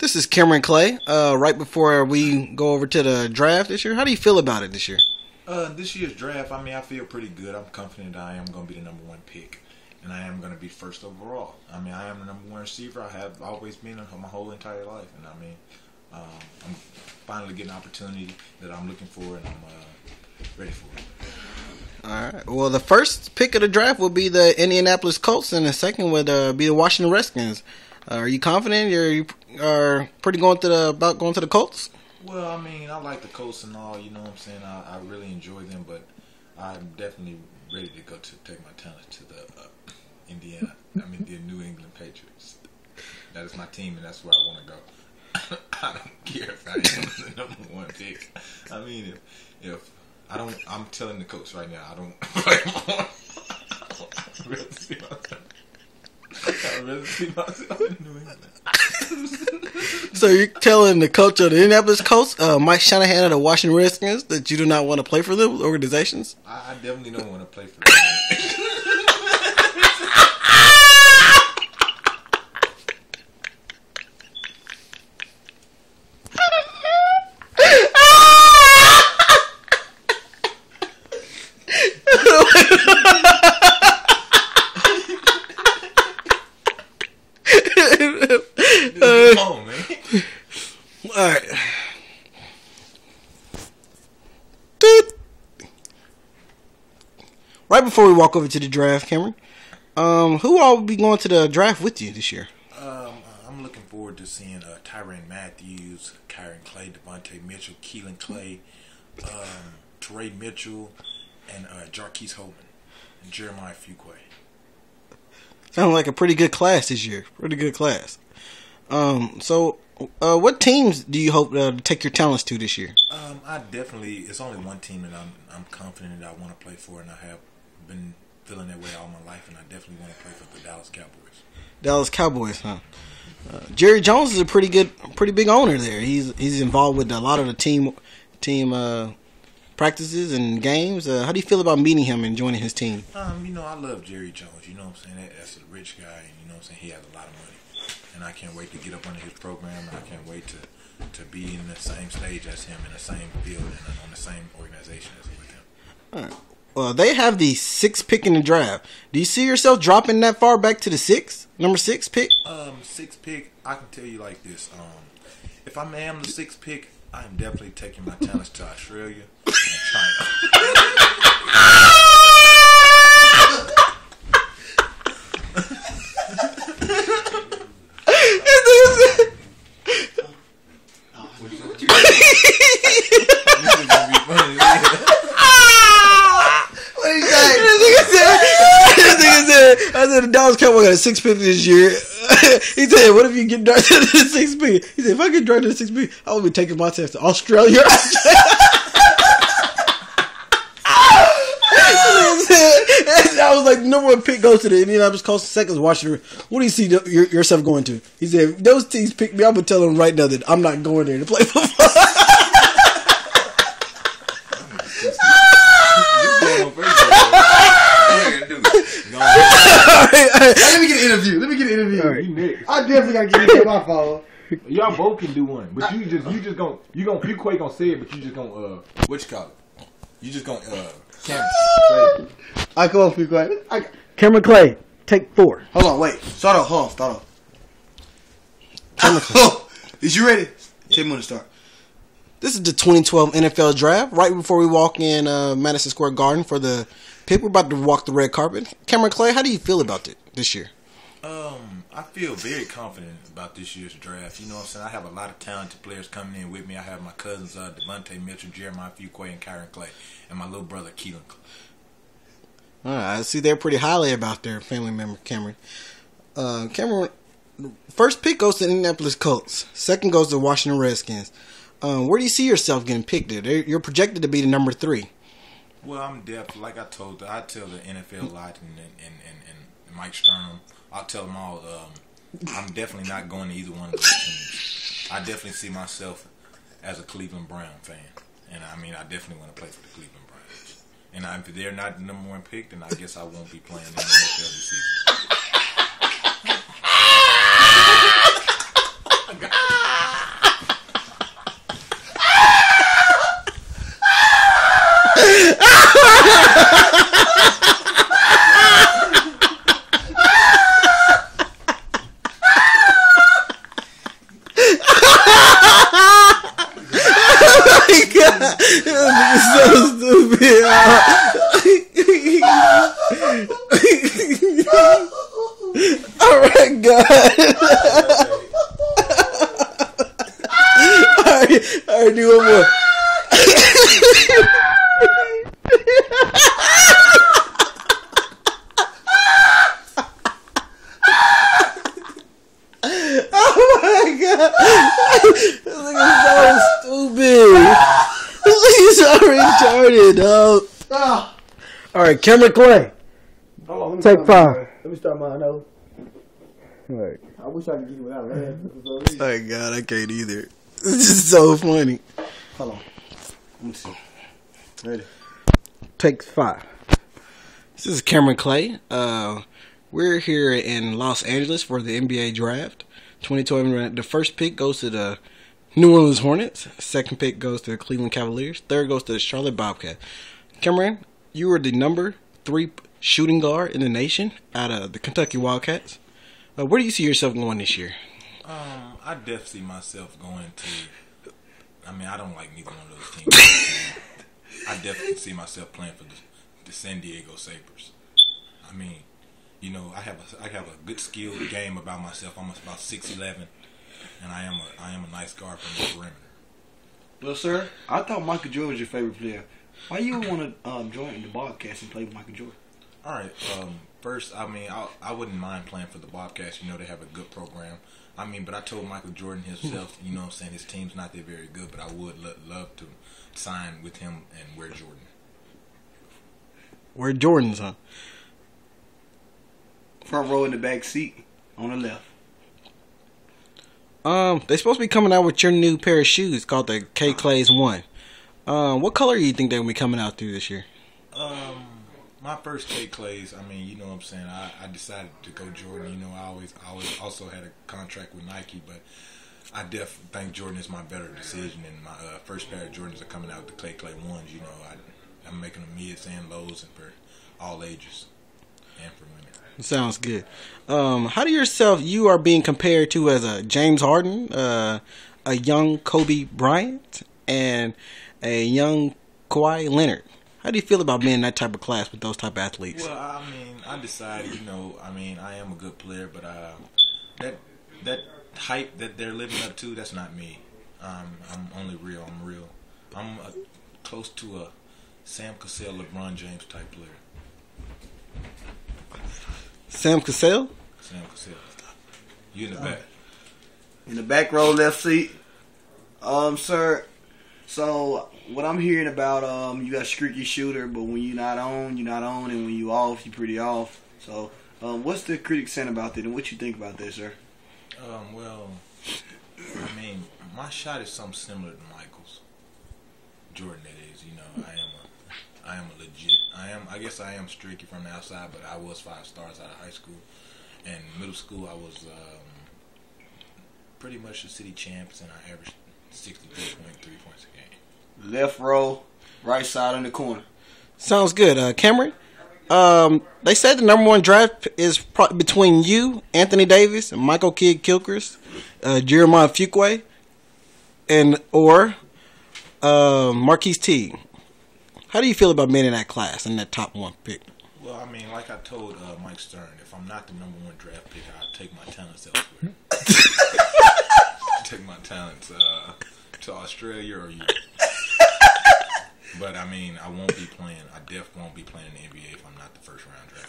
This is Cameron Clay. Right before we go over to the draft this year, how do you feel about it this year? This year's draft, I feel pretty good. I'm confident I am going to be the number one pick, and I am going to be first overall. I am the number one receiver. I have always been my whole entire life, and I'm finally getting an opportunity that I'm looking for, and I'm ready for it. All right. Well, the first pick of the draft will be the Indianapolis Colts, and the second would be the Washington Redskins. Are you confident? You are pretty going to the Colts? Well, I like the Colts and all. You know what I'm saying? I really enjoy them, but I'm definitely ready to go to take my talent to the the New England Patriots. That is my team, and that's where I want to go. I don't care if I am the number one pick. If I don't, I'm telling the coach right now, I don't play more. I'd rather see myself in New England. So you're telling the coach of the Indianapolis Colts, Mike Shanahan of the Washington Redskins, that you do not want to play for those organizations? I definitely don't want to play for them. All right. Right before we walk over to the draft, Cameron, who all will be going to the draft with you this year? I'm looking forward to seeing Tyrann Matthews, Kyron Clay, Devontae Mitchell, Keelan Clay, Teray Mitchell, and Jarquise Holman, and Jeremiah Fuqua. Sounds like a pretty good class this year. Pretty good class. So what teams do you hope to take your talents to this year? It's only one team that I'm confident that I want to play for, and I have been feeling that way all my life, and I definitely want to play for the Dallas Cowboys. Dallas Cowboys, huh? Jerry Jones is a pretty big owner there. He's involved with a lot of the team practices and games. How do you feel about meeting him and joining his team? I love Jerry Jones. You know what I'm saying? That's a rich guy, and you know what I'm saying? He has a lot of money. And I can't wait to get up under his program, and I can't wait to be in the same stage as him, in the same field, and on the same organization as with him. All right. Well, they have the 6th pick in the draft. Do you see yourself dropping that far back to the number 6 pick? 6th pick, I can tell you like this. If I am the 6th pick, I am definitely taking my talents to Australia and China. I said the Dallas Cowboys got a 6th pick this year. He said, "What if you get drafted to the 6th pick?" He said, "If I get drafted to the 6th pick, I will be taking my test to Australia." I was like, "Number 1 pick goes to the Indianapolis Colts. 2nd is Washington. What do you see yourself going to?" He said, "If those teams pick me, I'm gonna tell them right now that I'm not going there to play football." Let me get an interview. Right. I definitely gotta get into my phone. Y'all both can do one, but you gonna Fuqua gonna say it, but you just gonna what you call it? You just gonna Cameron. I come on, Fuqua. Cameron Clay, take 4. Hold on, wait. Start off. Is you ready? Tell me when to start. This is the 2012 NFL Draft. Right before we walk in Madison Square Garden for the pick, we're about to walk the red carpet. Cameron Clay, how do you feel about it this year? I feel very confident about this year's draft. You know what I'm saying? I have a lot of talented players coming in with me. I have my cousins, Devontae Mitchell, Jeremiah Fuqua, and Kyron Clay, and my little brother, Keelan Clay. All right, I see they're pretty highly about their family member, Cameron. Cameron, first pick goes to the Indianapolis Colts. 2nd goes to the Washington Redskins. Where do you see yourself getting picked there? You're projected to be the number 3. Well, I'm definitely, like I tell the NFL a lot, and Mike Stern, I'll tell them all, I'm definitely not going to either one of those teams. I definitely see myself as a Cleveland Brown fan. And I definitely want to play for the Cleveland Browns. And if they're not the number 1 pick, then I guess I won't be playing in the NFL this season. So stupid. All right, God. All right, do one more. Oh my God. This nigga's so stupid. This nigga's so retarded, dog. Alright, Cameron Clay. Take 5. Let me start mine though. Alright. I wish I could get you without that. Oh my God, I can't either. This is so funny. Hold on. Let me see. Ready? Take 5. This is Cameron Clay. We're here in Los Angeles for the NBA draft. 2020. The first pick goes to the New Orleans Hornets. Second pick goes to the Cleveland Cavaliers. Third goes to the Charlotte Bobcats. Cameron, you were the number 3 shooting guard in the nation out of the Kentucky Wildcats. Where do you see yourself going this year? I definitely see myself going to. I mean, I don't like neither one of those teams. I definitely see myself playing for the San Diego Sabres. I mean, you know, I have a good skilled game about myself. I'm about 6'11", and I am a nice guard from the perimeter. Well, sir, I thought Michael Jordan was your favorite player. Why you want to join the Bobcats and play with Michael Jordan? All right. First, I mean, I wouldn't mind playing for the Bobcats. You know, they have a good program. I mean, but I told Michael Jordan himself, you know what I'm saying, his team's not that very good, but I would love to sign with him and wear Jordan. Wear Jordans, huh? Front row in the back seat on the left. They're supposed to be coming out with your new pair of shoes called the K Clays 1. What color do you think they're going to be coming out through this year? My first K Clays, I mean, you know what I'm saying, I decided to go Jordan. You know, I always also had a contract with Nike, but I definitely think Jordan is my better decision, and my first pair of Jordans are coming out with the Clay 1s. You know, I'm making them mids and lows and for all ages and for women. Sounds good. How do you are being compared to as a James Harden, a young Kobe Bryant, and a young Kawhi Leonard? How do you feel about being in that type of class with those type of athletes? Well, I mean, I decided, you know, I mean, I am a good player, but that hype that they're living up to, that's not me. I'm only real. I'm real. I'm close to a Sam Cassell, LeBron James type player. Sam Cassell? Sam Cassell. You in the back. In the back row, left seat. Sir, so what I'm hearing about, you got a streaky shooter, but when you're not on, and when you off, you're pretty off. So, what's the critics saying about that, and what you think about that, sir? Well, I mean, my shot is something similar to Michael's. Jordan, that is. You know, I am a legit. I guess I am streaky from the outside, but I was 5 stars out of high school. And middle school, I was pretty much the city champs, and I averaged 64.3 points a game. Left row, right side in the corner. Sounds good. Cameron, they said the number 1 draft is between you, Anthony Davis, and Michael Kidd-Gilchrist, Jeremiah Fuqua, or Marquise Teague. How do you feel about being in that class, in that top 1 pick? Well, I mean, like I told Mike Stern, if I'm not the number 1 draft pick, I'll take my talents elsewhere. Take my talents to Australia or Europe. But I mean, I definitely won't be playing in the NBA if I'm not the first round draft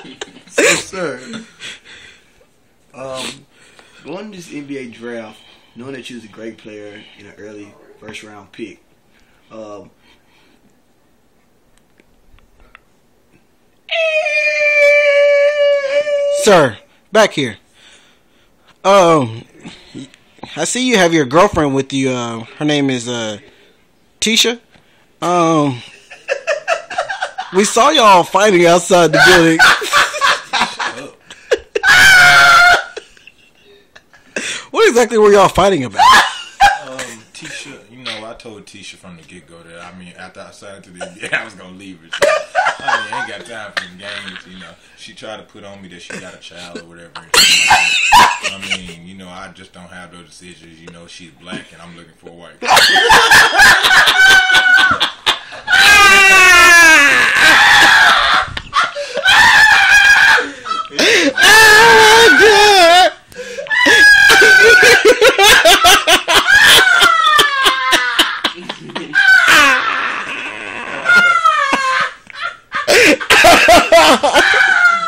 pick. So, sir, going to this NBA draft, knowing that you was a great player in an early first round pick, Sir, back here. I see you have your girlfriend with you. Her name is Tisha. We saw y'all fighting outside the building. What exactly were y'all fighting about? Tisha, you know, I told Tisha from the get-go that, I mean, after I signed to the NBA, I was going to leave her. So, I mean, I ain't got time for the games, you know. She tried to put on me that she got a child or whatever. And I mean, you know, I just don't have those decisions. You know, she's black and I'm looking for a white girl.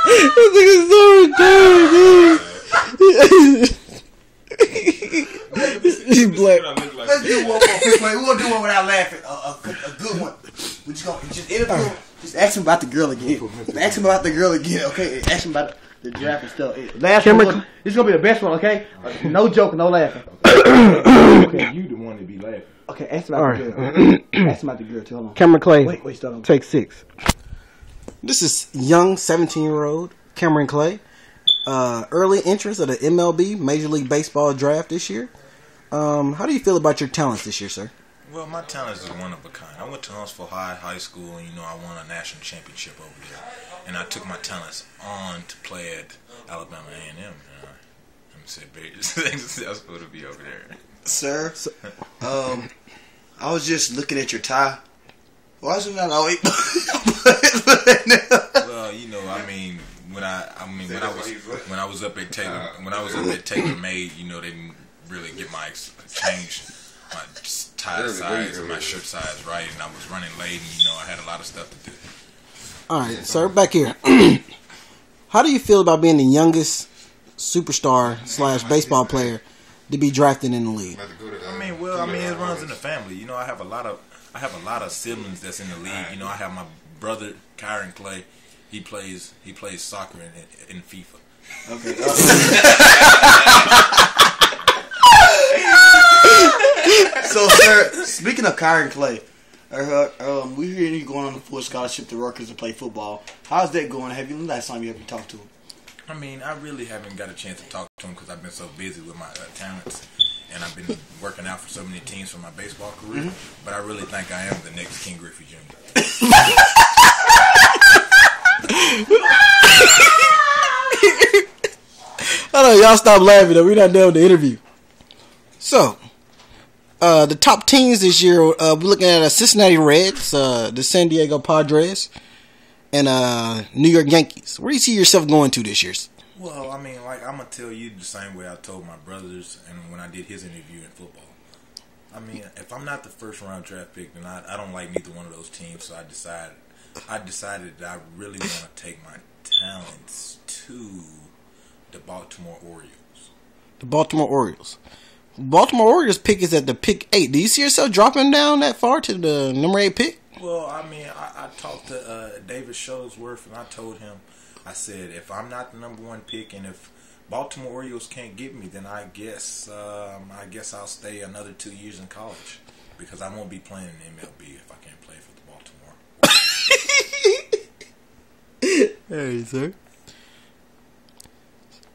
This nigga's so retarded, dude. He's black. Let's do one more quick one. We're gonna do one without laughing. A good one. We just interview. Just ask him about the girl again. Ask him about the girl again, okay? Ask him about the draft and stuff. Last one. This is gonna be the best one, okay? No joking, no laughing. Okay, you the one to be laughing. Okay, ask him about the girl. Ask him about the girl. Tell him. Cameron Clay. Wait, stop him. Take 6. This is young 17-year-old Cameron Clay. Early entrance of the MLB Major League Baseball draft this year. How do you feel about your talents this year, sir? Well, my talents is one of a kind. I went to Huntsville High School, and you know I won a national championship over there. And I took my talents on to play at Alabama A&M. I'm very successful to be over there. Sir, I was just looking at your tie. Why is it not always? Well, you know, I mean, when I was up at Taylor Made, you know, they didn't really get my change my tie size and my shirt size right, and I was running late, and you know, I had a lot of stuff to do. All right, sir, back here. How do you feel about being the youngest superstar / baseball player to be drafted in the league? I mean, it runs in the family. You know, I have a lot of siblings that's in the league. You know, I have my brother Kyron Clay. He plays soccer in FIFA. Okay. So, sir, speaking of Kyron Clay, we hear you going on a full scholarship to Rutgers to play football. How's that going? Have you last time you ever talked to him? I mean, I really haven't got a chance to talk to him because I've been so busy with my talents, and I've been working out for so many teams for my baseball career. Mm-hmm. But I really think I am the next King Griffey Jr. I know y'all stop laughing though. We're not done with the interview. So, the top teams this year, we're looking at the Cincinnati Reds, the San Diego Padres, and New York Yankees. Where do you see yourself going to this year? Well, I mean, like, I'm going to tell you the same way I told my brothers and when I did his interview in football. I mean, if I'm not the first round draft pick, then I don't like neither one of those teams, so I decided that I really want to take my talents to the Baltimore Orioles. The Baltimore Orioles. Baltimore Orioles pick is at the pick 8. Do you see yourself dropping down that far to the number 8 pick? Well, I mean, I talked to David Shuttlesworth, and I told him, I said, if I'm not the number 1 pick, and if Baltimore Orioles can't get me, then I guess I'll stay another 2 years in college because I won't be playing in MLB if I can't play for the Baltimore. Hey, sir.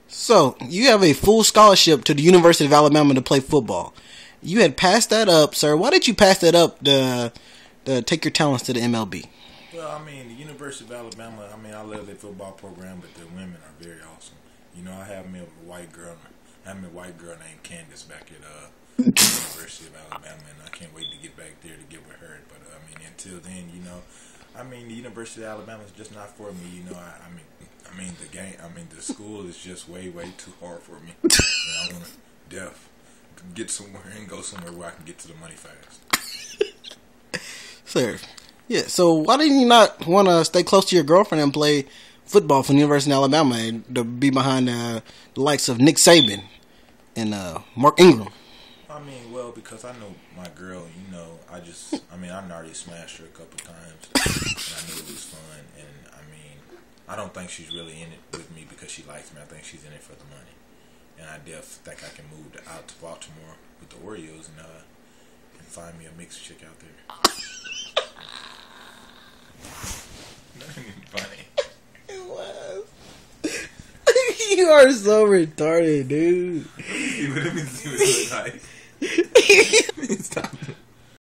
So, you have a full scholarship to the University of Alabama to play football. You had passed that up, sir. Why did you pass that up to take your talents to the MLB? Well, I mean, the University of Alabama, I mean, I love their football program, but their women are very awesome. You know, I have me a white girl named Candace back at the University of Alabama, and I can't wait to get back there to get with her. But, I mean, until then, you know, I mean, the University of Alabama is just not for me. You know, the school is just way too hard for me. And I want to get somewhere and go somewhere where I can get to the money fast. Sir, yeah. So why didn't you not want to stay close to your girlfriend and play football for the University of Alabama and to be behind the likes of Nick Saban and Mark Ingram? I mean, well, because I know my girl, you know, I already smashed her a couple times, and I knew it was fun, and I mean, I don't think she's really in it with me because she likes me. I think she's in it for the money, and I definitely think I can move out to Baltimore with the Orioles and find me a mixed chick out there. Nothing funny. It was. You are so retarded, dude. You would have been like.